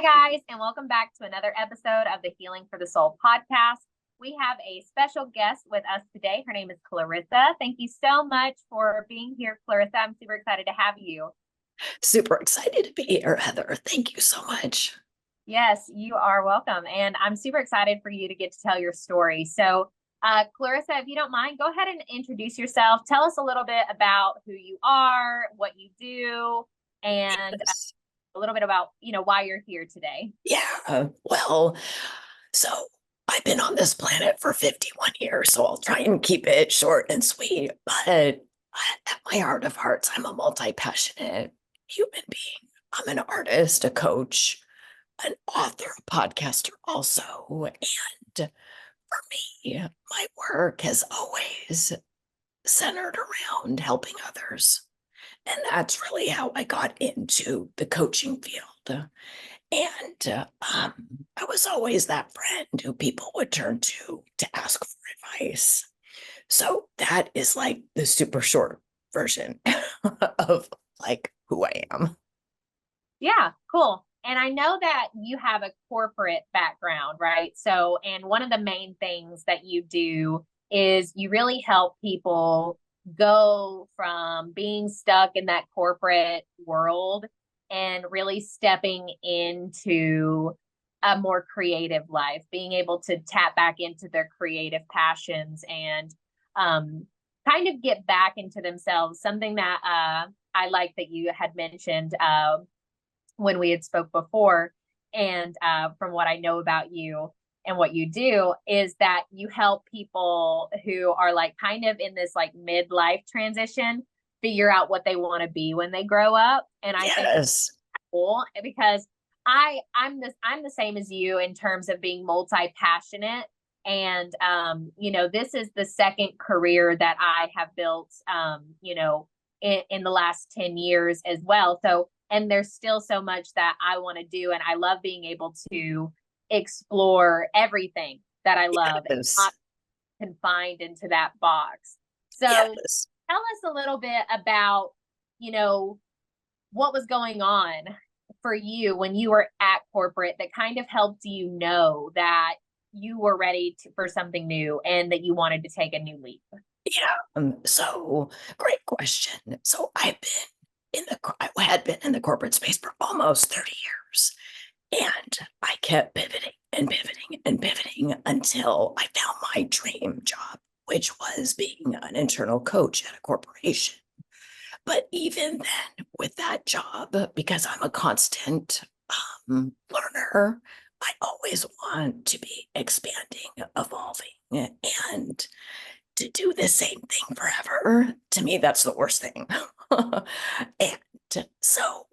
Hi, guys, and welcome back to another episode of the Healing for the Soul podcast. We have a special guest with us today. Her name is Clarissa. Thank you so much for being here, Clarissa. I'm super excited to have you. Super excited to be here, Heather. Thank you so much. Yes, you are welcome. And I'm super excited for you to get to tell your story. So, Clarissa, if you don't mind, go ahead and introduce yourself. Tell us a little bit about who you are, what you do, and Yes. a little bit about, why you're here today. Well, so I've been on this planet for 51 years, so I'll try and keep it short and sweet. But at my heart of hearts, I'm a multi-passionate human being. I'm an artist, a coach, an author, a podcaster also. And for me, my work has always centered around helping others. And that's really how I got into the coaching field. I was always that friend who people would turn to ask for advice. So that is like the super short version of like who I am. Yeah, cool. And I know that you have a corporate background, right? So, and one of the main things that you do is you really help people go from being stuck in that corporate world and really stepping into a more creative life, being able to tap back into their creative passions and um, kind of get back into themselves. Something that I like that you had mentioned when we had spoke before, and from what I know about you and what you do is that you help people who are like kind of in this like midlife transition figure out what they want to be when they grow up. And I think that's Yes. cool because I'm the same as you in terms of being multi-passionate. And this is the second career that I have built in the last 10 years as well. So, and there's still so much that I want to do. And I love being able to explore everything that I love and Yes. not confined into that box. So Yes. tell us a little bit about, you know, what was going on for you when you were at corporate that kind of helped you know that you were ready for something new and that you wanted to take a new leap. So great question. So I had been in the corporate space for almost 30 years. And I kept pivoting and pivoting and pivoting until I found my dream job, which was being an internal coach at a corporation. But even then, with that job, because I'm a constant learner, I always want to be expanding, evolving, and to do the same thing forever. To me, that's the worst thing. And so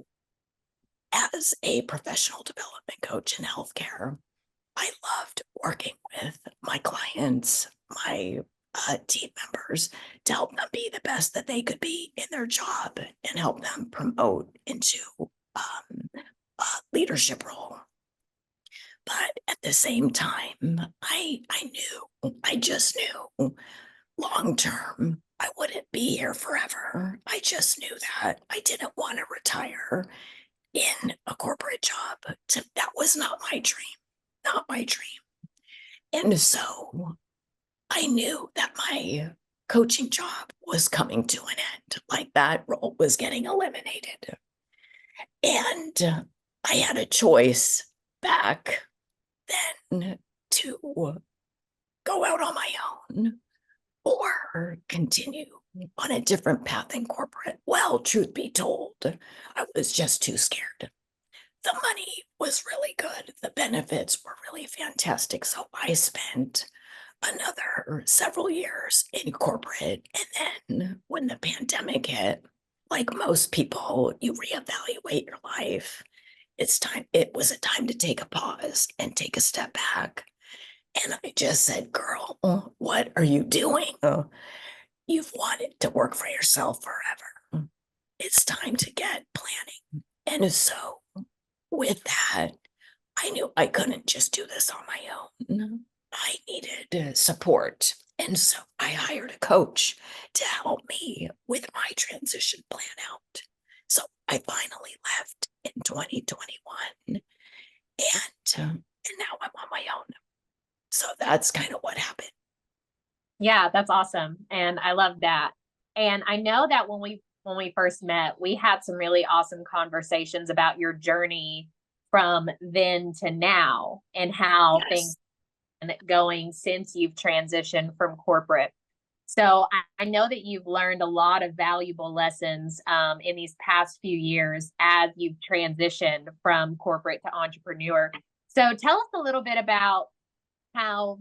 as a professional development coach in healthcare, I loved working with my clients, my team members to help them be the best that they could be in their job and help them promote into a leadership role. But at the same time, I just knew long term, I wouldn't be here forever. I just knew that I didn't want to retire in a corporate job. That was not my dream, not my dream. And so I knew that my coaching job was coming to an end, like that role was getting eliminated. And I had a choice back then to go out on my own or continue on a different path in corporate. Well, truth be told, I was just too scared. The money was really good. The benefits were really fantastic. So I spent another several years in corporate. And then when the pandemic hit, like most people, you reevaluate your life. It was a time to take a pause and take a step back. And I just said, girl, what are you doing? You've wanted to work for yourself forever. It's time to get planning. And so with that, I knew I couldn't just do this on my own. I needed support. And so I hired a coach to help me with my transition plan out. So I finally left in 2021 And now I'm on my own. So that's kind of what happened. Yeah, that's awesome. And I love that. And I know that when we first met, we had some really awesome conversations about your journey from then to now and how things Yes. are going since you've transitioned from corporate. So I know that you've learned a lot of valuable lessons in these past few years as you've transitioned from corporate to entrepreneur. So tell us a little bit about how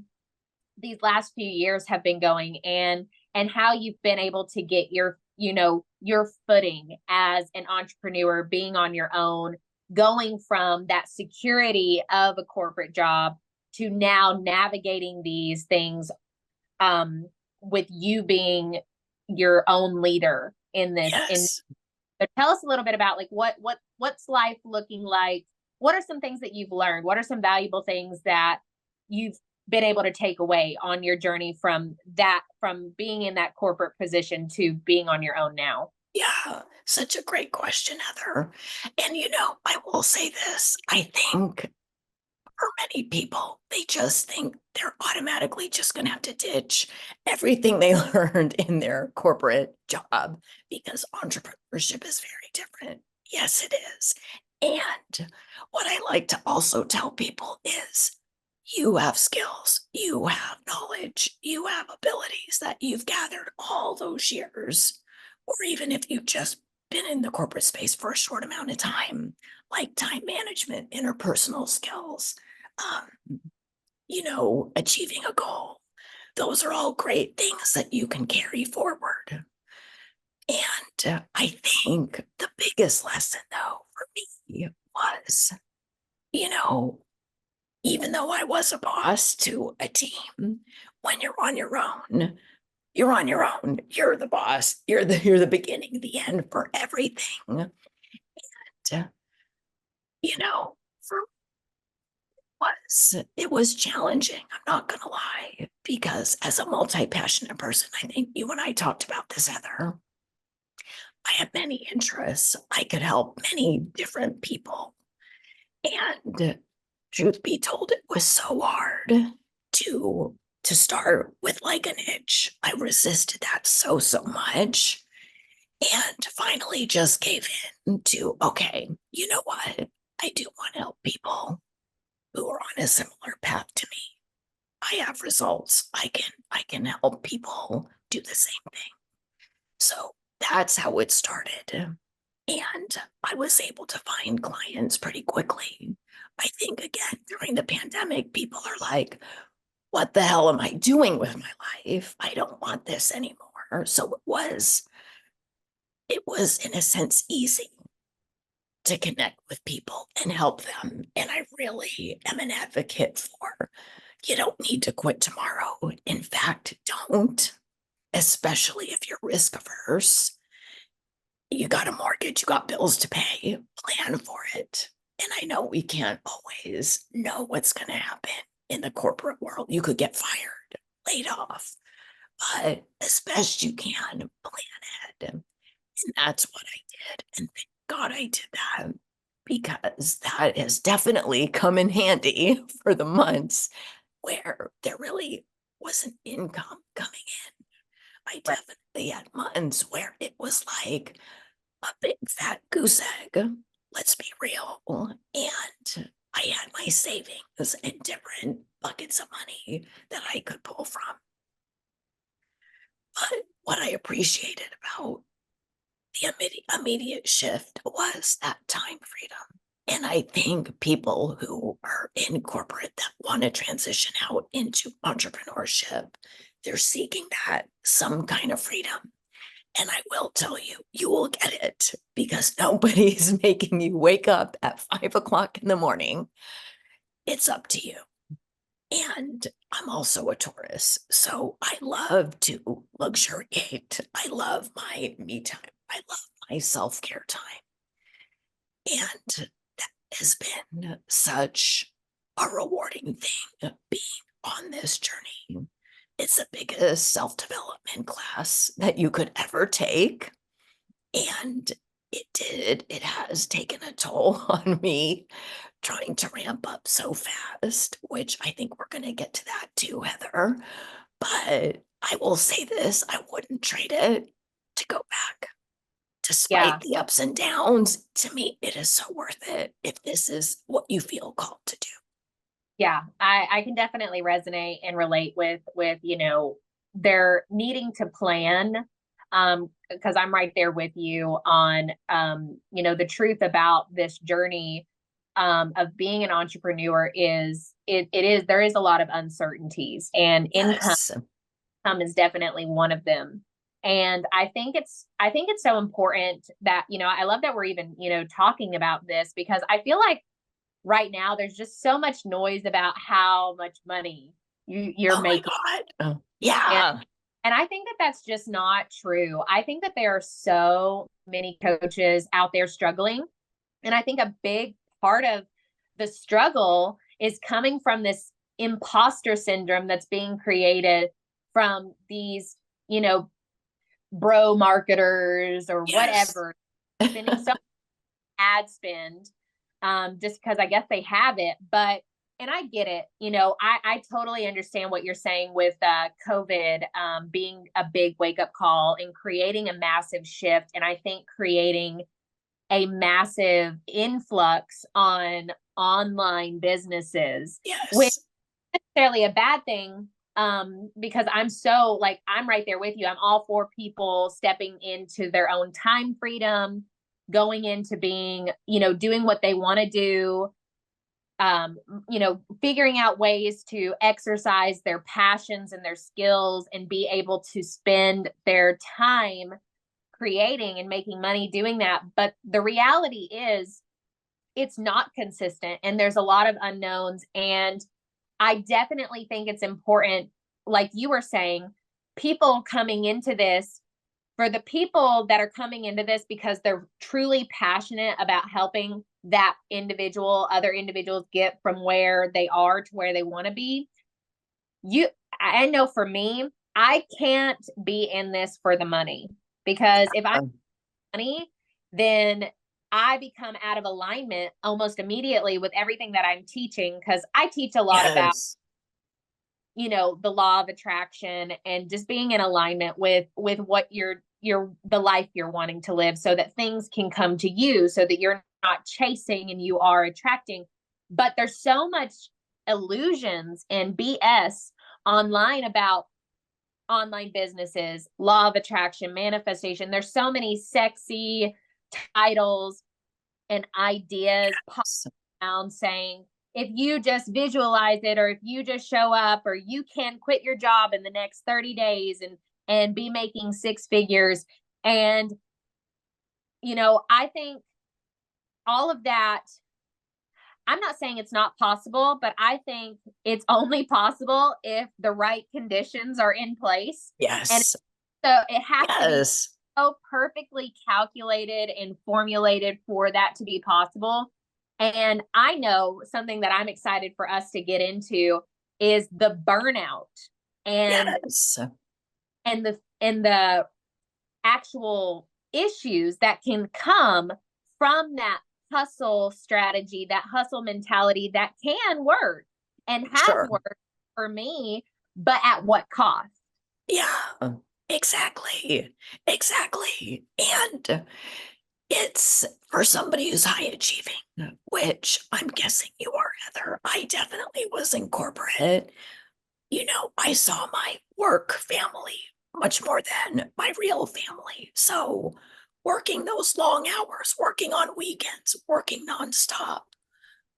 these last few years have been going and how you've been able to get your footing as an entrepreneur, being on your own, going from that security of a corporate job to now navigating these things, with you being your own leader in this. In Yes. So tell us a little bit about like what's life looking like. What are some things that you've learned? What are some valuable things that you've been able to take away on your journey from being in that corporate position to being on your own now? Yeah. Such a great question, Heather. And I will say this. I think for many people, they just think they're automatically just going to have to ditch everything they learned in their corporate job because entrepreneurship is very different. Yes, it is. And what I like to also tell people is you have skills, you have knowledge, you have abilities that you've gathered all those years, or even if you've just been in the corporate space for a short amount of time, like time management, interpersonal skills, um, achieving a goal. Those are all great things that you can carry forward. And I think the biggest lesson, though, for me was, you know, even though I was a boss to a team, when you're on your own, you're on your own. You're the boss. You're the beginning, the end for everything. And, uh, for it was challenging. I'm not gonna lie, because as a multi-passionate person, I think you and I talked about this, Heather. I have many interests. I could help many different people. And truth be told, it was so hard to to start with like an itch. I resisted that so much and finally just gave in to, okay, you know what? I do want to help people who are on a similar path to me. I have results. I can help people do the same thing. So that's how it started. And I was able to find clients pretty quickly. I think again during the pandemic, people are like, what the hell am I doing with my life? I don't want this anymore. So it was in a sense easy to connect with people and help them. And I really am an advocate for you don't need to quit tomorrow. In fact, don't, especially if you're risk averse. You got a mortgage, you got bills to pay, plan for it. And I know we can't always know what's going to happen in the corporate world. You could get fired, laid off, but as best you can, plan ahead. And that's what I did. And thank God I did that because that has definitely come in handy for the months where there really wasn't income coming in. I Right. definitely had months where it was like a big fat goose egg. Let's be real. And I had my savings in different buckets of money that I could pull from. But what I appreciated about the immediate shift was that time freedom. And I think people who are in corporate that want to transition out into entrepreneurship, they're seeking that some kind of freedom. And I will tell you, you will get it because nobody's making you wake up at 5 o'clock in the morning. It's up to you. And I'm also a Taurus, so I love to luxuriate. I love my me time. I love my self care time. And that has been such a rewarding thing being on this journey. It's the biggest self development class that you could ever take. And It did. It has taken a toll on me trying to ramp up so fast, which I think we're going to get to that too, Heather. But I will say this, I wouldn't trade it to go back. Yeah. Despite the ups and downs, to me, it is so worth it if this is what you feel called to do. Yeah, I can definitely resonate and relate with, they're needing to plan, because I'm right there with you on, the truth about this journey, of being an entrepreneur is there is a lot of uncertainties, and income Yes. is definitely one of them. And I think it's so important that, I love that we're even, talking about this, because I feel like right now there's just so much noise about how much money you're Oh my making. God. Oh, And, yeah. and I think that that's just not true. I think that there are so many coaches out there struggling. And I think a big part of the struggle is coming from this imposter syndrome that's being created from these, you know, bro marketers or Yes. whatever, spending so ad spend, just because I guess they have it. But and I get it, I totally understand what you're saying with COVID, being a big wake up call and creating a massive shift, and I think creating a massive influx on online businesses, which Yes. isn't necessarily a bad thing. Because I'm right there with you. I'm all for people stepping into their own time freedom, going into being, doing what they want to do, figuring out ways to exercise their passions and their skills and be able to spend their time creating and making money doing that. But the reality is, it's not consistent and there's a lot of unknowns. And I definitely think it's important, like you were saying, people coming into this, for the people that are coming into this because they're truly passionate about helping that individual, other individuals get from where they are to where they want to be. I know for me, I can't be in this for the money, because if I'm Um, money, then I become out of alignment almost immediately with everything that I'm teaching, because I teach a lot about, yes. the law of attraction and just being in alignment with what the life you're wanting to live, so that things can come to you, so that you're not chasing and you are attracting. But there's so much illusions and BS online about online businesses, law of attraction, manifestation. There's so many sexy titles and ideas pop So around saying, if you just visualize it, or if you just show up, or you can quit your job in the next 30 days and be making six figures. And I think all of that, I'm not saying it's not possible, but I think it's only possible if the right conditions are in place. And yes. so it has to be Yes. so perfectly calculated and formulated for that to be possible. And I know something that I'm excited for us to get into is the burnout, and Yes. the actual issues that can come from that hustle strategy, that hustle mentality that can work and has Sure. worked for me, but at what cost? Yeah. Exactly. Exactly. And it's for somebody who's high achieving, which I'm guessing you are, Heather. I definitely was in corporate. I saw my work family much more than my real family. So working those long hours, working on weekends, working nonstop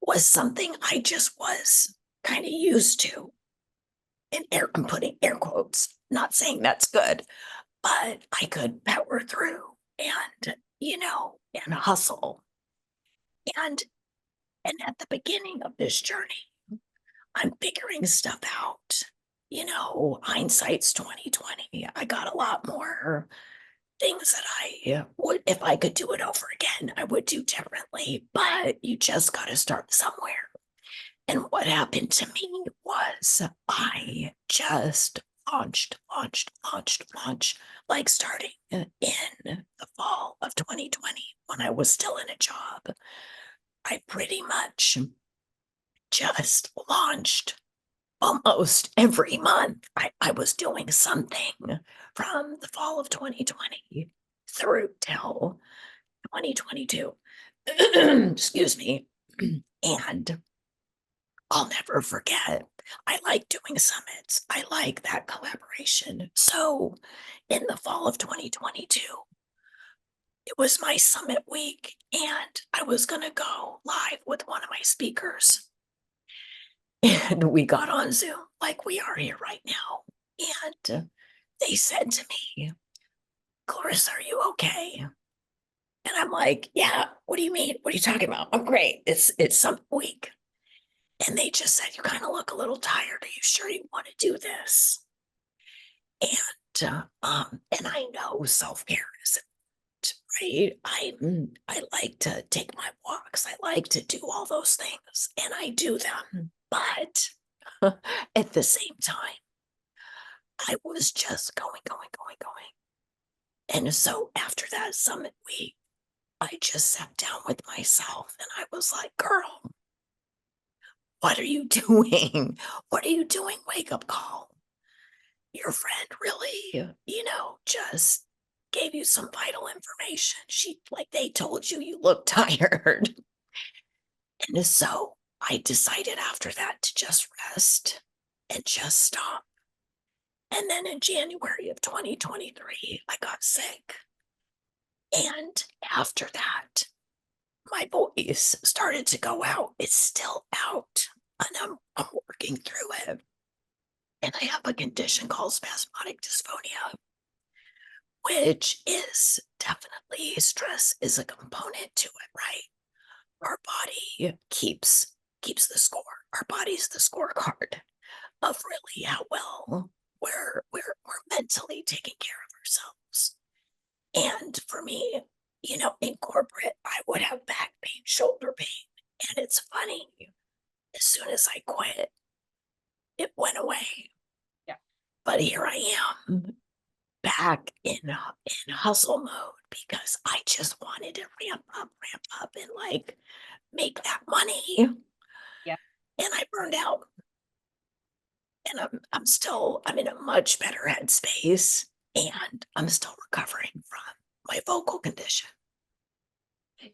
was something I just was kind of used to. I'm putting air quotes, not saying that's good, but I could power through and hustle. And and at the beginning of this journey, I'm figuring stuff out. Hindsight's 2020. I got a lot more things that I would, if I could do it over again, I would do differently. But you just got to start somewhere. And what happened to me was I just launched, like starting in the fall of 2020 when I was still in a job. I pretty much just launched almost every month. I was doing something from the fall of 2020 through till 2022. Excuse me. And I'll never forget. I like doing summits. I like that collaboration. So in the fall of 2022, it was my summit week, and I was going to go live with one of my speakers. And we got on Zoom like we are here right now. And they said to me, Clarissa, are you okay? And I'm like, yeah, what do you mean? What are you talking about? I'm great. It's some week. And they just said, you kind of look a little tired. Are you sure you want to do this? And I know self-care is right. I like to take my walks. I like to do all those things, and I do them. But at the same time, I was just going. And so after that summit week, I just sat down with myself and I was like, girl, what are you doing? What are you doing? Wake up call. Your friend really, just gave you some vital information. They told you you look tired. And so I decided after that to just rest and just stop. And then in January of 2023, I got sick. And after that, my voice started to go out. It's still out, and I'm working through it. And I have a condition called spasmodic dysphonia, which is definitely stress is a component to it, right? Our body keeps the score. Our body's the scorecard of really how well we're mentally taking care of ourselves. And for me, in corporate, I would have back pain, shoulder pain. And it's funny, as soon as I quit, it went away. Yeah. But here I am back in hustle mode because I just wanted to ramp up and like make that money. Yeah. And I burned out. And I'm in a much better headspace, and I'm still recovering from my vocal condition.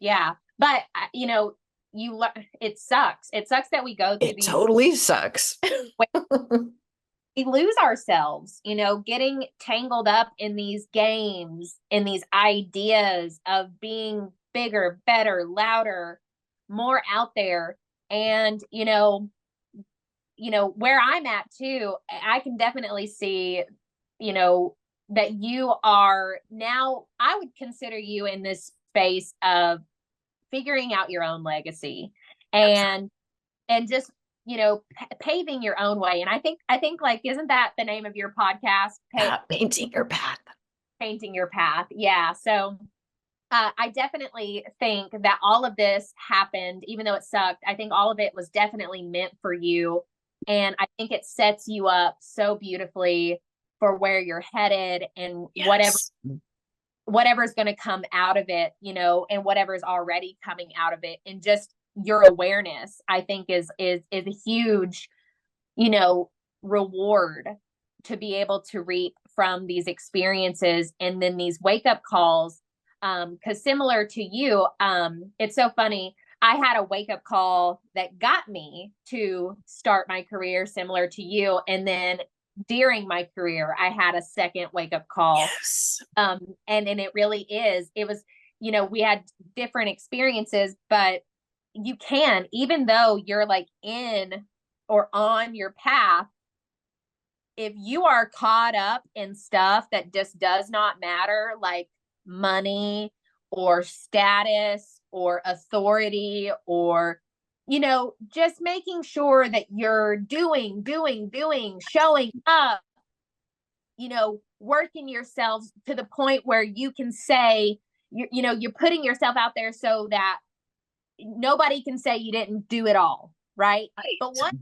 Yeah. But, it sucks. It sucks that we go through It totally sucks. we lose ourselves, getting tangled up in these games, in these ideas of being bigger, better, louder, more out there. And, where I'm at too, I can definitely see, that you are now, I would consider you in this space of figuring out your own legacy and just paving your own way. And I think like, isn't that the name of your podcast? Painting your path. Painting your path. Yeah. So I definitely think that all of this happened, even though it sucked. I think all of it was definitely meant for you. And I think it sets you up so beautifully for where you're headed and Yes. whatever's going to come out of it, and whatever's already coming out of it. And just your awareness, I think is a huge, reward to be able to reap from these experiences and then these wake up calls. Because similar to you, it's so funny. I had a wake up call that got me to start my career similar to you. And then during my career, I had a second wake up call. Yes. And it really is, it was, we had different experiences, but you can, even though you're like in or on your path, if you are caught up in stuff that just does not matter, like money or status or authority or, just making sure that you're doing, showing up, working yourselves to the point where you can say, you're putting yourself out there so that nobody can say you didn't do it all, right? Right. But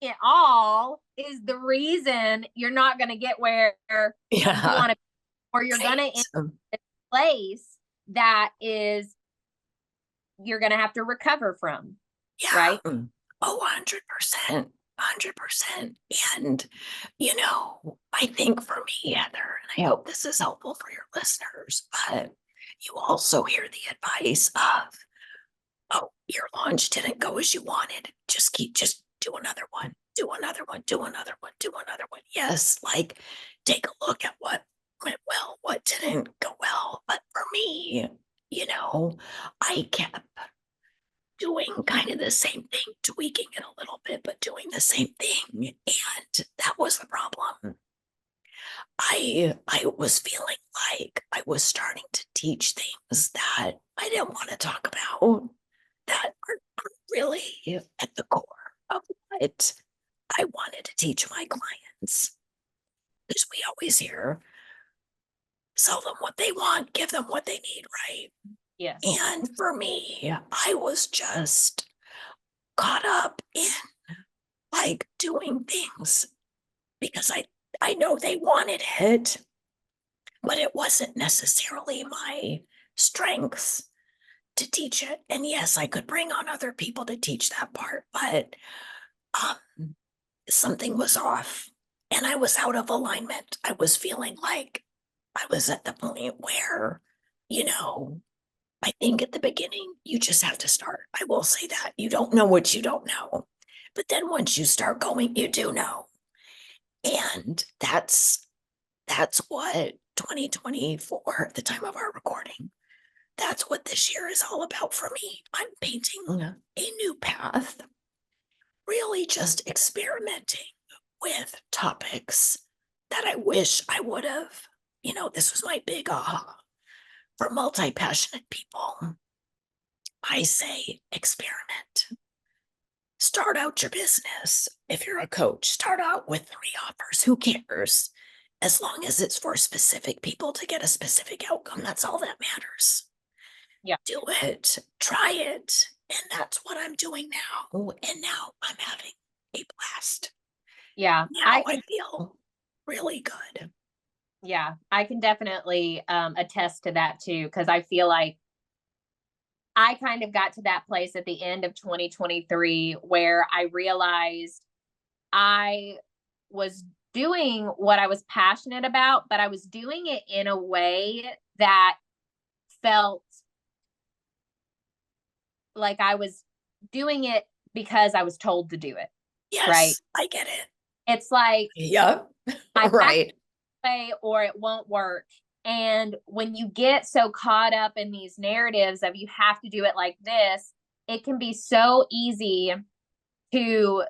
it all is the reason you're not going to get where you Yeah. want to, or you're going to Right. end a place that is you're going to have to recover from, Yeah. right? Oh, 100%. 100%. And, I think for me, Heather, and I hope this is helpful for your listeners, but you also hear the advice of, oh, your launch didn't go as you wanted. Just do another one, do another one, do another one, do another one. Yes, like take a look at what went well, what didn't go well. But for me, I kept doing kind of the same thing, tweaking it a little bit, but doing the same thing. And that was the problem. I was feeling like I was starting to teach things that I didn't want to talk about that aren't really at the core of what I wanted to teach my clients. Because we always hear, sell them what they want, give them what they need, right? Yes. And for me, I was just caught up in like doing things because I know they wanted it, but it wasn't necessarily my strength to teach it. And yes, I could bring on other people to teach that part, but um, something was off and I was out of alignment. I was feeling like I was at the point where, you know, I think at the beginning, you just have to start. I will say that you don't know what you don't know. But then once you start going, you do know. And that's what 2024, at the time of our recording, that's what this year is all about for me. I'm painting a new path, really just experimenting with topics that I wish I would have. This was my big aha for multi-passionate people. I say experiment. Start out your business. If you're a coach, start out with 3 offers. Who cares? As long as it's for specific people to get a specific outcome, that's all that matters. Yeah. Do it, try it. And that's what I'm doing now. And now I'm having a blast. Yeah. Now I feel really good. Yeah, I can definitely attest to that too, because I feel like I kind of got to that place at the end of 2023 where I realized I was doing what I was passionate about, but I was doing it in a way that felt like I was doing it because I was told to do it, right? Yes, I get it. It's like Yep. I have Right. way or it won't work. And when you get so caught up in these narratives of you have to do it like this, it can be so easy to,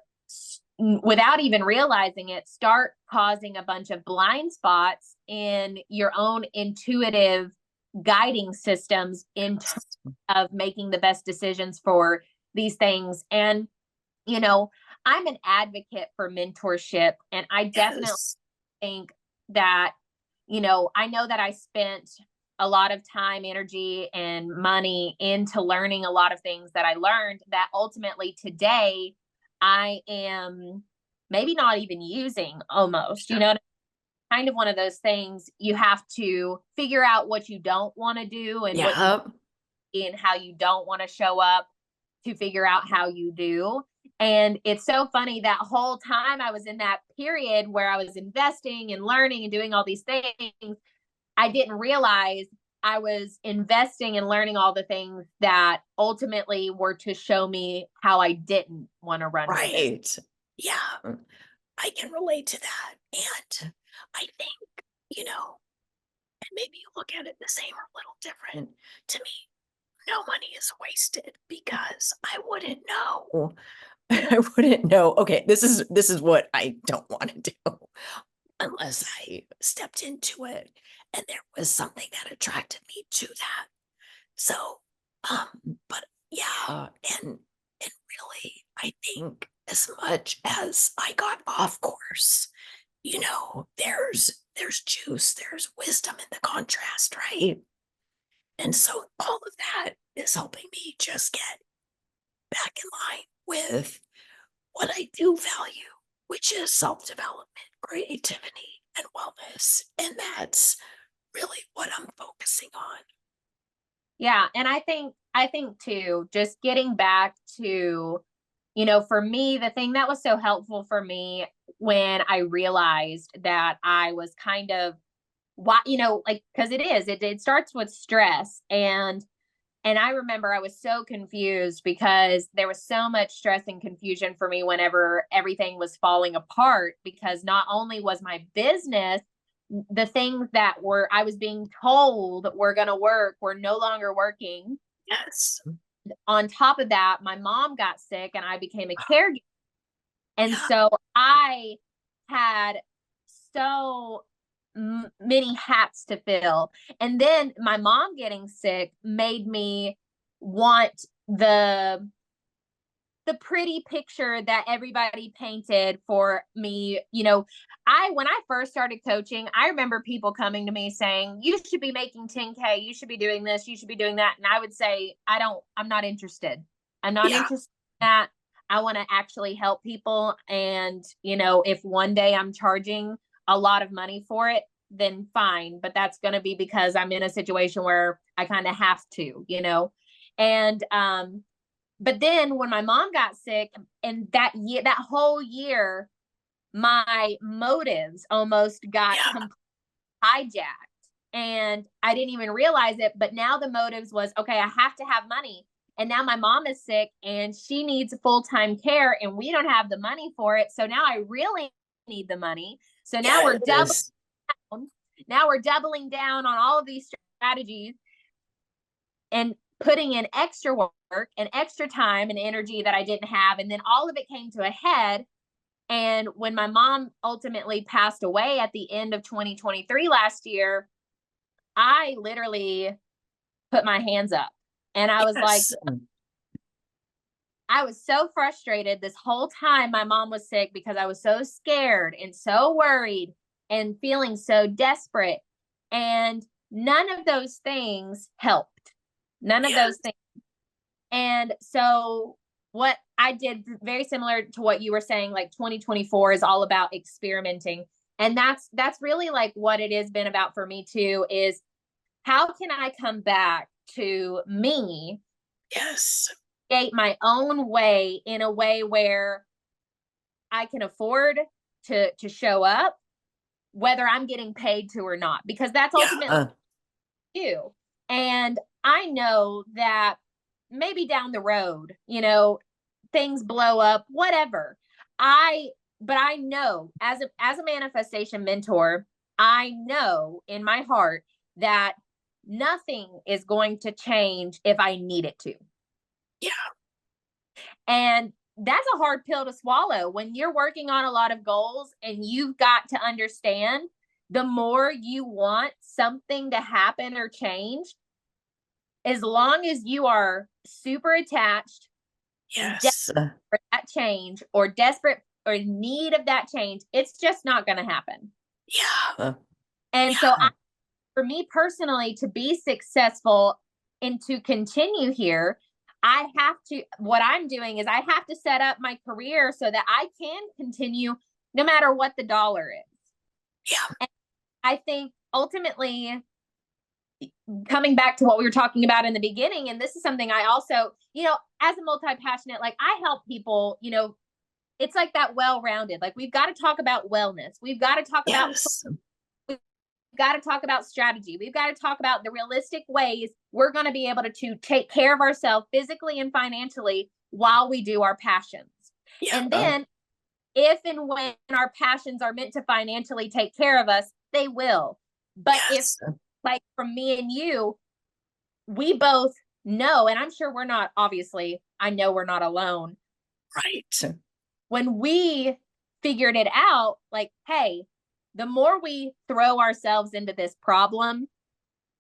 without even realizing it, start causing a bunch of blind spots in your own intuitive guiding systems in terms of making the best decisions for these things. And, you know, I'm an advocate for mentorship, and I definitely Yes. think that, I know that I spent a lot of time, energy, and money into learning a lot of things that I learned that ultimately today I am maybe not even using almost, kind of one of those things you have to figure out what you don't want to do and what you Yep. and how you don't want to show up to figure out how you do. And it's so funny that whole time I was in that period where I was investing and learning and doing all these things, I didn't realize I was investing and learning all the things that ultimately were to show me how I didn't want to run my business. Right. Yeah. I can relate to that. And I think, and maybe you look at it the same or a little different. To me, no money is wasted because I wouldn't know. I wouldn't know. Okay, this is what I don't want to do unless I stepped into it and there was something that attracted me to that. So, but yeah, and really, I think as much as I got off course, there's juice, there's wisdom in the contrast, right? And so all of that is helping me just get back in line with what I do value, which is self-development, creativity, and wellness. And that's really what I'm focusing on. Yeah. And I think too, just getting back to, for me, the thing that was so helpful for me when I realized that I was kind of why, like, because it starts with stress. And I remember I was so confused because there was so much stress and confusion for me whenever everything was falling apart, because not only was my business, the things that were I was being told were going to work were no longer working. Yes. On top of that, my mom got sick and I became a caregiver. And Yeah. so I had so many hats to fill. And then my mom getting sick made me want the pretty picture that everybody painted for me. When I first started coaching, I remember people coming to me saying, "You should be making 10K, you should be doing this, you should be doing that." And I would say, I'm not interested. I'm not Yeah. interested in that. I want to actually help people. And, if one day I'm charging a lot of money for it, then fine. But that's going to be because I'm in a situation where I kind of have to. And but then when my mom got sick, and that whole year, my motives almost got Yeah. hijacked, and I didn't even realize it. But now the motives was, okay, I have to have money. And now my mom is sick and she needs full-time care and we don't have the money for it. So now I really need the money. So now we're doubling Yes. down. Now we're doubling down on all of these strategies and putting in extra work and extra time and energy that I didn't have. And then all of it came to a head. And when my mom ultimately passed away at the end of 2023 last year, I literally put my hands up and I was like, Yes. I was so frustrated this whole time my mom was sick because I was so scared and so worried and feeling so desperate. And none of those things helped. None of those Yes. things. And so what I did, very similar to what you were saying, like 2024 is all about experimenting. And that's really like what it has been about for me too, is how can I come back to me, Yes. create my own way in a way where I can afford to show up, whether I'm getting paid to or not, because that's ultimately Yeah. you. And I know that maybe down the road, things blow up, whatever. I but I know as a manifestation mentor, I know in my heart that nothing is going to change if I need it to. Yeah. And that's a hard pill to swallow when you're working on a lot of goals, and you've got to understand the more you want something to happen or change, as long as you are super attached and desperate Yes. for that change, or desperate or in need of that change, it's just not going to happen. Yeah. And so Yeah. for me personally, to be successful and to continue here, what I'm doing is I have to set up my career so that I can continue no matter what the dollar is. Yeah. And I think ultimately, coming back to what we were talking about in the beginning, and this is something I also, as a multi-passionate, like I help people, it's like that well-rounded, like we've got to talk about wellness. We've got to talk about Yes. we've got to talk about strategy. We've got to talk about the realistic ways we're going to be able to take care of ourselves physically and financially while we do our passions. And Yeah. then if and when our passions are meant to financially take care of us, they will. But if, Yes. like, from me and you, we both know, and I'm sure we're not, obviously, I know we're not alone. Right. When we figured it out, like, hey, the more we throw ourselves into this problem,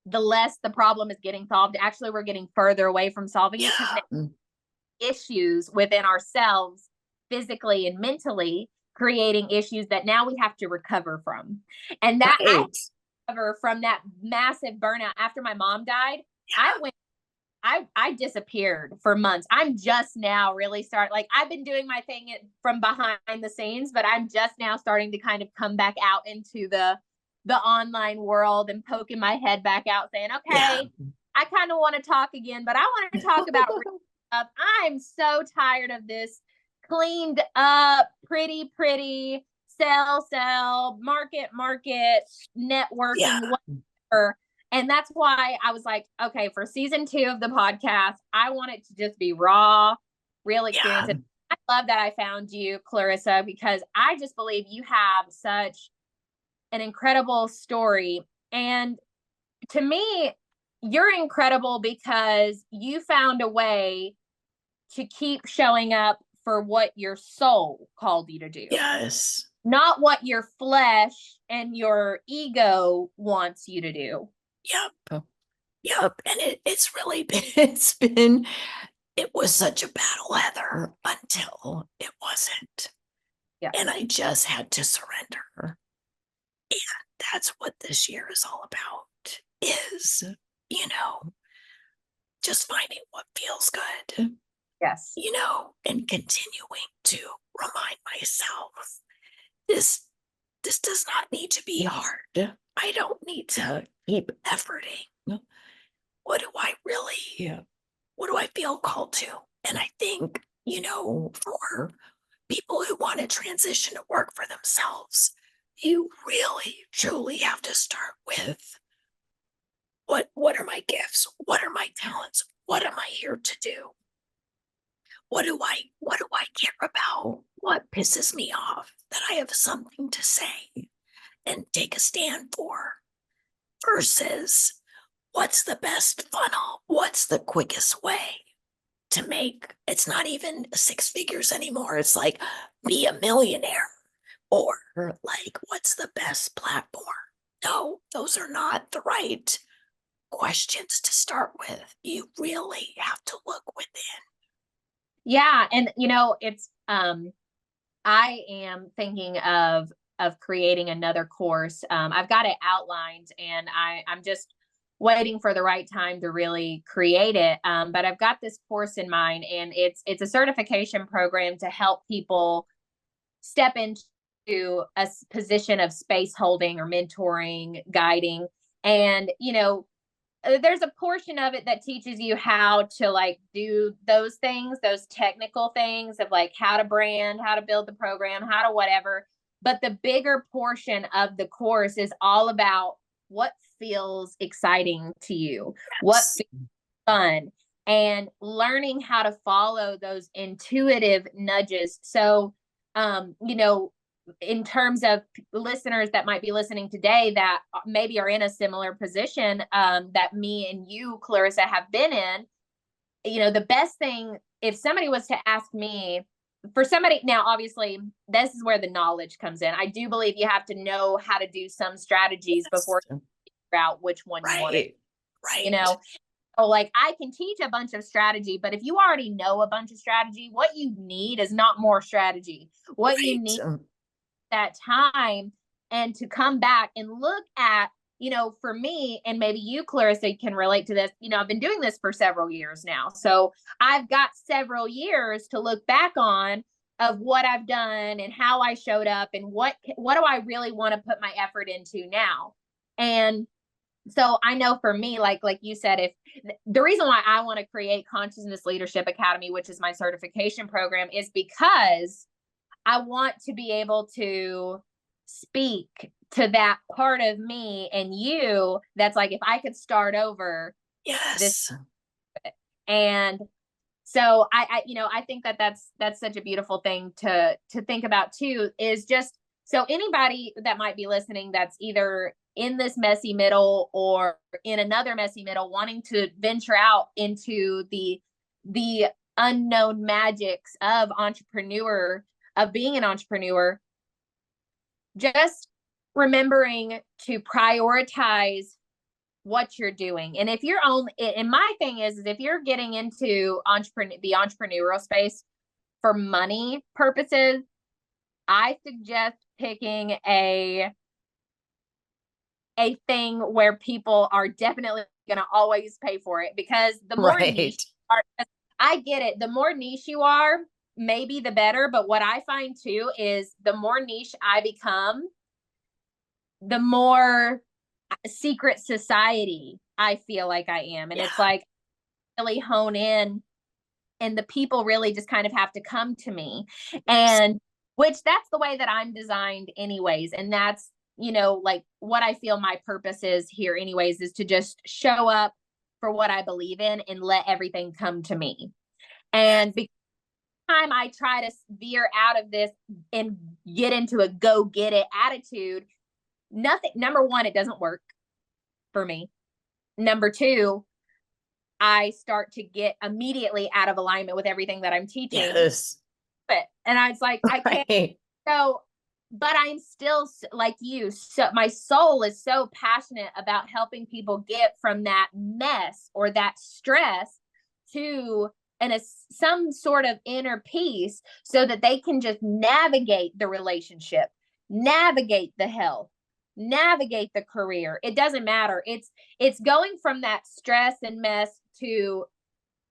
the less the problem is getting solved. Actually, we're getting further away from solving it, because Yeah. issues within ourselves, physically and mentally, creating issues that now we have to recover from. And that I Right. recover from that massive burnout after my mom died. I went I disappeared for months. I'm just now really like I've been doing my thing from behind the scenes, but I'm just now starting to kind of come back out into the online world and poking my head back out saying, okay, I kind of want to talk again, but I want to talk about stuff. I'm so tired of this cleaned up, pretty sell, market, networking, whatever. And that's why I was like, okay, for season 2 of the podcast, I want it to just be raw, real experience. And I love that I found you, Clarissa, because I just believe you have such an incredible story. And to me, you're incredible because you found a way to keep showing up for what your soul called you to do. Yes. Not what your flesh and your ego wants you to do. Yep. And it's really been, it was such a battle, Heather, until it wasn't. Yeah. And I just had to surrender. And that's what this year is all about, is, just finding what feels good. Yes. And continuing to remind myself, this does not need to be hard. I don't need to keep efforting. What do I feel called to? And I think, for people who want to transition to work for themselves, you really, truly have to start with what are my gifts? What are my talents? What am I here to do? What do I care about? What pisses me off that I have something to say and take a stand for, versus what's the best funnel? What's the quickest way to make, it's not even 6 figures anymore. It's like, be a millionaire, or like, what's the best platform? No, those are not the right questions to start with. You really have to look within. Yeah. And it's I am thinking of creating another course. I've got it outlined and I'm just waiting for the right time to really create it. But I've got this course in mind, and it's a certification program to help people step into a position of space holding or mentoring, guiding. And, there's a portion of it that teaches you how to like do those things, those technical things of like how to brand, how to build the program, how to whatever. But the bigger portion of the course is all about what feels exciting to you, what feels fun, and learning how to follow those intuitive nudges. So, in terms of listeners that might be listening today that maybe are in a similar position that me and you, Clarissa, have been in, the best thing, if somebody was to ask me, for somebody, now obviously this is where the knowledge comes in. I do believe you have to know how to do some strategies before you figure out which one you want to. Right. So like I can teach a bunch of strategy, but if you already know a bunch of strategy, what you need is not more strategy. What you need that time, and to come back and look at, for me, and maybe you, Clarissa, can relate to this. I've been doing this for several years now. So I've got several years to look back on of what I've done and how I showed up and what do I really want to put my effort into now. And so I know for me, like you said, if the reason why I want to create Consciousness Leadership Academy, which is my certification program, is because I want to be able to speak to that part of me and you that's like, if I could start over. Yes. And so I think that's such a beautiful thing to think about too, is just so anybody that might be listening that's either in this messy middle or in another messy middle, wanting to venture out into the unknown magics of being an entrepreneur, just remembering to prioritize what you're doing. And if you're only, and my thing is if you're getting into the entrepreneurial space for money purposes, I suggest picking a thing where people are definitely going to always pay for it, because the more niche Right. you are, I get it. The more niche you are, maybe the better. But what I find too is the more niche I become, the more secret society I feel like I am. And Yeah. it's like really hone in, and the people really just kind of have to come to me. And which that's the way that I'm designed anyways. And that's, like what I feel my purpose is here anyways, is to just show up for what I believe in and let everything come to me. And because time I try to veer out of this and get into a go get it attitude, nothing, number one, it doesn't work for me. Number two, I start to get immediately out of alignment with everything that I'm teaching. Yes. And I was like, I can't. Right. So, but I'm still like you. So my soul is so passionate about helping people get from that mess or that stress to some sort of inner peace, so that they can just navigate the relationship, navigate the health, navigate the career. It doesn't matter. It's going from that stress and mess to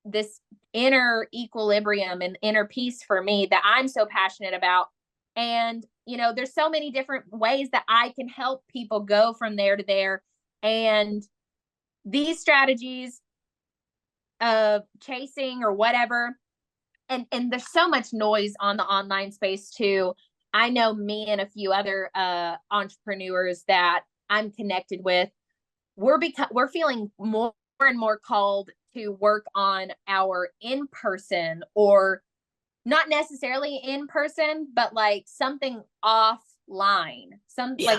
this inner equilibrium and inner peace for me that I'm so passionate about. And, there's so many different ways that I can help people go from there to there. And these strategies of chasing or whatever, and there's so much noise on the online space too. I know me and a few other entrepreneurs that I'm connected with, we're feeling more and more called to work on our in-person, or not necessarily in person, but like something offline, like Yeah.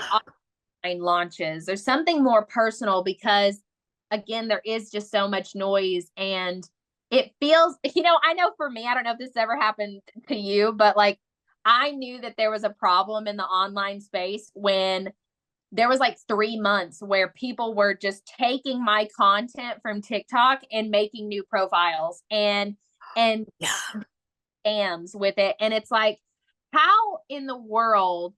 offline launches or something more personal, because again, there is just so much noise, and it feels, I know for me, I don't know if this ever happened to you, but like I knew that there was a problem in the online space when there was like 3 months where people were just taking my content from TikTok and making new profiles and Yeah. scams with it. And it's like, how in the world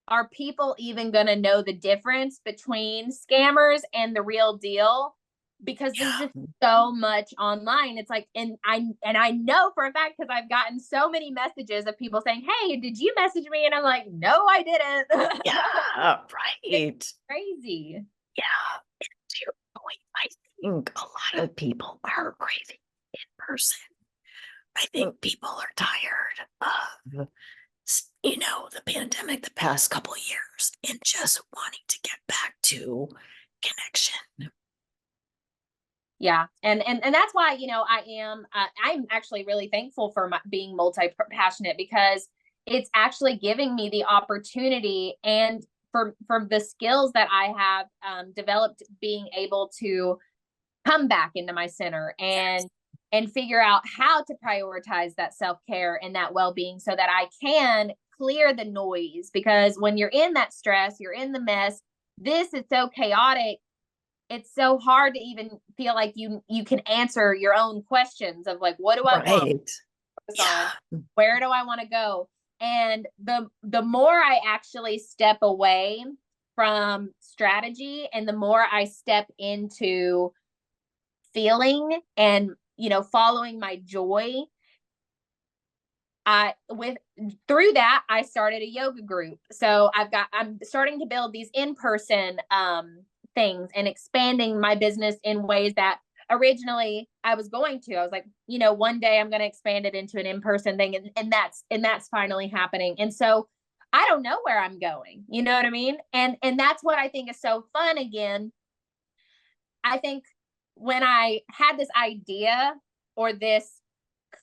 are people even going to know the difference between scammers and the real deal? Because there's Yeah. just so much online. It's like, and I know for a fact, because I've gotten so many messages of people saying, "Hey, did you message me?" And I'm like, "No, I didn't." Yeah. It's Right. crazy. Yeah. And to your point, I think a lot of people are craving in person. I think people are tired of, the pandemic the past couple of years and just wanting to get back to connection. Yeah. And that's why, I'm actually really thankful for being multi-passionate, because it's actually giving me the opportunity, and for the skills that I have developed, being able to come back into my center and figure out how to prioritize that self-care and that well-being, so that I can clear the noise. Because when you're in that stress, you're in the mess, this is so chaotic, it's so hard to even feel like you can answer your own questions of like, what do I want Right. on? Yeah. Where do I want to go? And the more I actually step away from strategy, and the more I step into feeling and, following my joy, through that, I started a yoga group. So I'm starting to build these in-person things and expanding my business in ways that originally I was going to. I was like, one day I'm going to expand it into an in-person thing, and that's finally happening. And so I don't know where I'm going. You know what I mean? And that's what I think is so fun again. I think when I had this idea, or this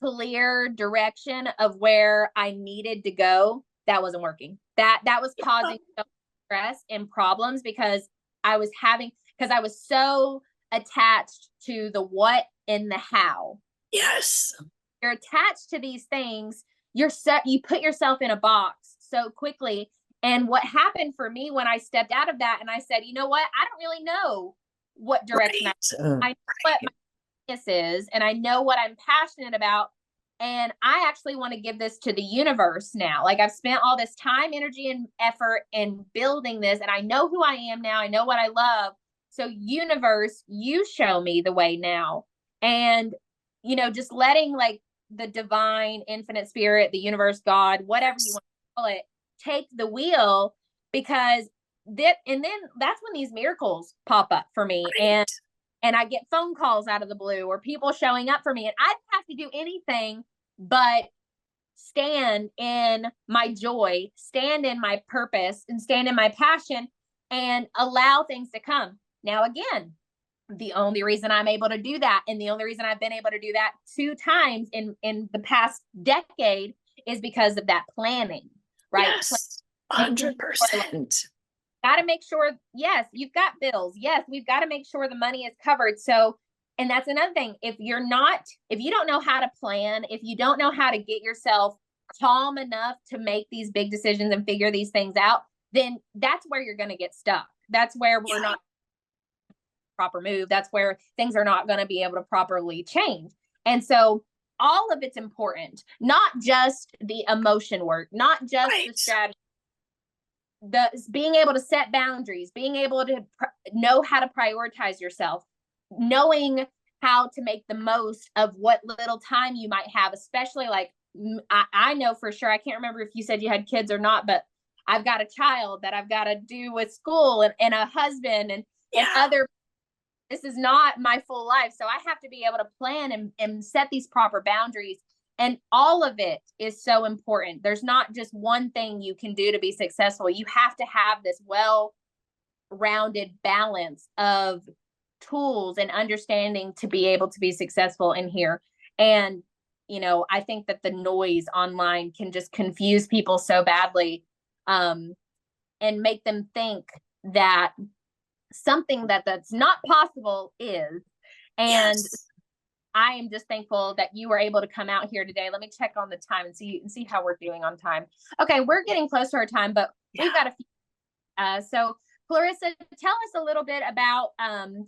clear direction of where I needed to go, that wasn't working. That was causing so much stress and problems, because because I was so attached to the what and the how. Yes. You're attached to these things, you put yourself in a box so quickly. And what happened for me when I stepped out of that and I said, you know what, I don't really know what direction Right. I know what my business is, and I know what I'm passionate about. And I actually want to give this to the universe now. Like, I've spent all this time, energy, and effort in building this, and I know who I am now. I know what I love. So universe, you show me the way now. And, just letting like the divine, infinite spirit, the universe, God, whatever you want to call it, take the wheel, because and then that's when these miracles pop up for me. Right. And I get phone calls out of the blue, or people showing up for me, and I don't have to do anything but stand in my joy, stand in my purpose, and stand in my passion, and allow things to come. Now, again, the only reason I'm able to do that, and the only reason I've been able to do that 2 times in the past decade, is because of that planning, right? Yes, Making sure, 100%. got to make sure, yes, you've got bills. Yes, we've got to make sure the money is covered. So, and that's another thing. If you don't know how to plan, if you don't know how to get yourself calm enough to make these big decisions and figure these things out, then that's where you're going to get stuck. That's where we're not proper move. That's where things are not going to be able to properly change. And so all of it's important, not just the emotion work, not just the strategy, being able to set boundaries, being able to know how to prioritize yourself, knowing how to make the most of what little time you might have, especially like I know for sure, I can't remember if you said you had kids or not, but I've got a child that I've got to do with school, and a husband, and other. This is not my full life. So I have to be able to plan and set these proper boundaries. And all of it is so important. There's not just one thing you can do to be successful. You have to have this well-rounded balance of tools and understanding to be able to be successful in here. And, I think that the noise online can just confuse people so badly, and make them think that something that's not possible is. And I am just thankful that you were able to come out here today. Let me check on the time and see how we're doing on time. Okay, we're getting close to our time, but we've got a few. So Clarissa, tell us a little bit about,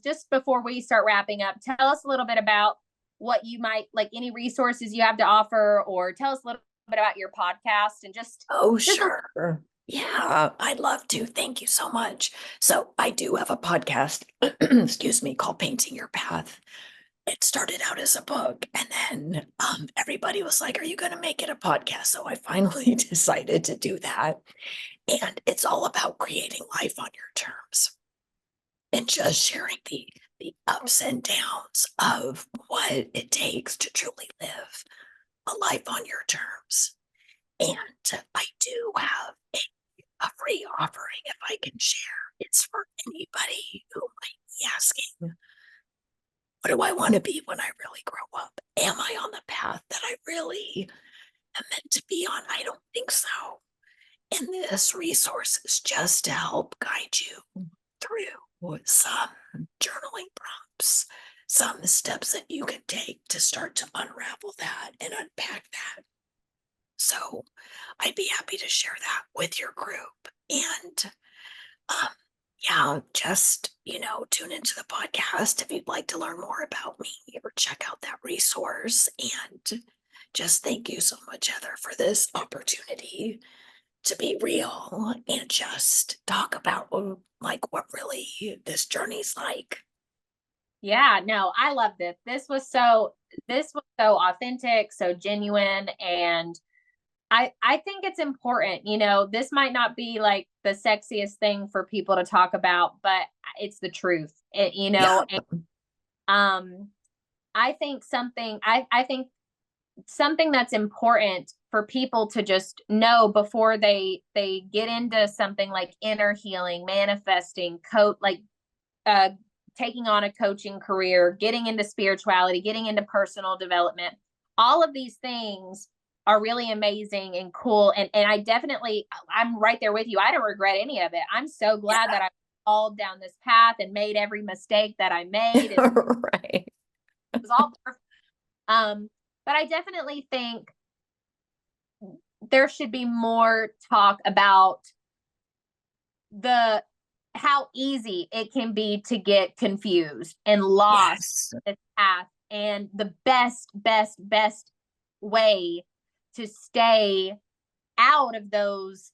just before we start wrapping up, tell us a little bit about what you might like, any resources you have to offer, or tell us a little bit about your podcast and just. Sure. Yeah, I'd love to. Thank you so much. So I do have a podcast, excuse me, called Painting Your Path. It started out as a book, and then everybody was like, are you going to make it a podcast? So I finally decided to do that. And it's all about creating life on your terms and just sharing the ups and downs of what it takes to truly live a life on your terms. And I do have a free offering, if I can share. It's for anybody who might be asking, what do I want to be when I really grow up? Am I on the path that I really am meant to be on? I don't think so. And this resource is just to help guide you through some journaling prompts, some steps that you can take to start to unravel that and unpack that. So I'd be happy to share that with your group. And just, tune into the podcast if you'd like to learn more about me, or check out that resource. And just thank you so much, Heather, for this opportunity to be real and just talk about like what really this journey's like. Yeah, no, I love this. This was so authentic, so genuine. And I think it's important, this might not be like the sexiest thing for people to talk about, but it's the truth. And, I think something that's important for people to just know before they get into something like inner healing, manifesting, taking on a coaching career, getting into spirituality, getting into personal development. All of these things are really amazing and cool. And I'm right there with you. I don't regret any of it. I'm so glad that I followed down this path and made every mistake that I made. Right. It was all perfect. But I definitely think there should be more talk about how easy it can be to get confused and lost in this path, and the best way to stay out of those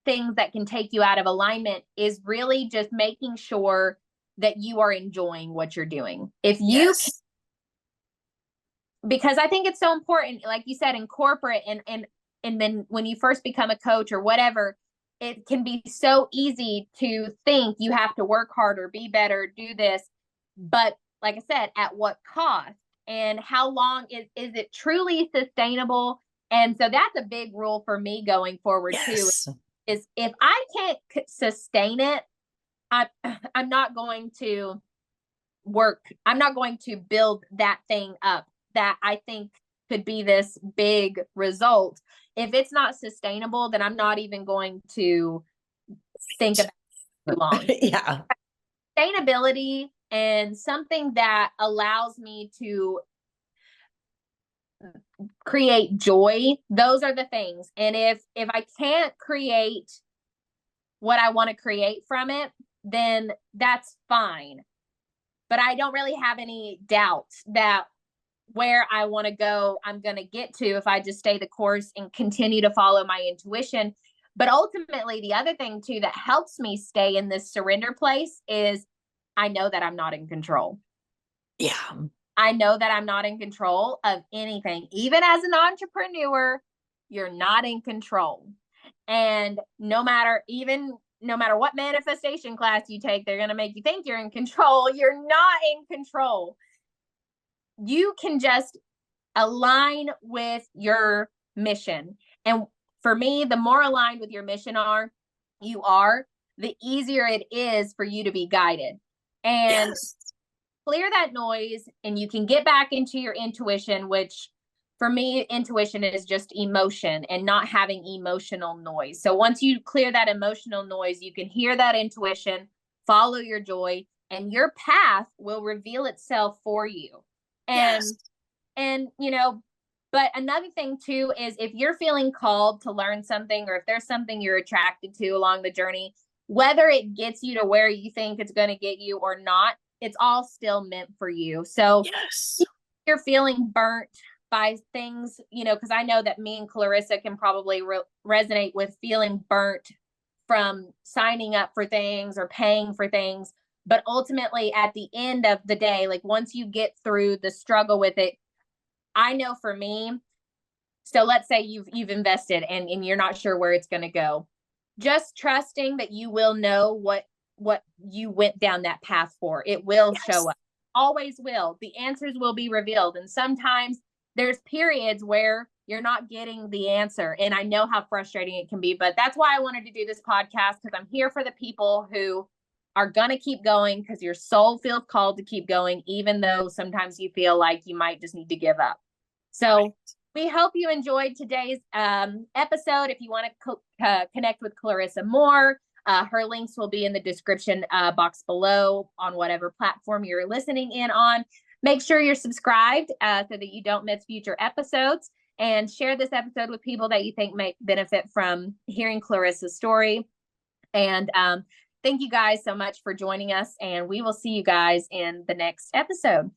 things that can take you out of alignment is really just making sure that you are enjoying what you're doing. If you Yes. because I think it's so important, like you said, in corporate and then when you first become a coach or whatever, it can be so easy to think you have to work harder, be better, do this. But like I said, at what cost? And how long is it truly sustainable? And so that's a big rule for me going forward too, Yes. is if I can't sustain it, I I'm not going to I'm not going to build that thing up that I think could be this big result. If it's not sustainable, then I'm not even going to think about it too long. Yeah. Sustainability and something that allows me to create joy, those are the things. And if I can't create what I want to create from it, then that's fine. But I don't really have any doubts that where I want to go, I'm going to get to if I just stay the course and continue to follow my intuition. But ultimately, the other thing too that helps me stay in this surrender place is I know that I'm not in control. Yeah. I know that I'm not in control of anything. Even as an entrepreneur, you're not in control. And no matter what manifestation class you take, they're going to make you think you're in control. You're not in control. You can just align with your mission. And for me, the more aligned with your mission you are, the easier it is for you to be guided. And Yes. clear that noise and you can get back into your intuition, which for me, intuition is just emotion and not having emotional noise. So once you clear that emotional noise, you can hear that intuition, follow your joy, and your path will reveal itself for you. And Yes. and but another thing too is if you're feeling called to learn something or if there's something you're attracted to along the journey, whether it gets you to where you think it's going to get you or not, it's all still meant for you. So Yes. if you're feeling burnt by things, because I know that me and Clarissa can probably resonate with feeling burnt from signing up for things or paying for things. But ultimately, at the end of the day, like once you get through the struggle with it, I know for me, so let's say you've invested and you're not sure where it's going to go. Just trusting that you will know what you went down that path for. It will show up. Always will. The answers will be revealed. And sometimes there's periods where you're not getting the answer. And I know how frustrating it can be, but that's why I wanted to do this podcast, because I'm here for the people who are going to keep going because your soul feels called to keep going, even though sometimes you feel like you might just need to give up. So we hope you enjoyed today's episode. If you want to connect with Clarissa more, her links will be in the description box below on whatever platform you're listening in on. Make sure you're subscribed so that you don't miss future episodes, and share this episode with people that you think might benefit from hearing Clarissa's story. And thank you guys so much for joining us, and we will see you guys in the next episode.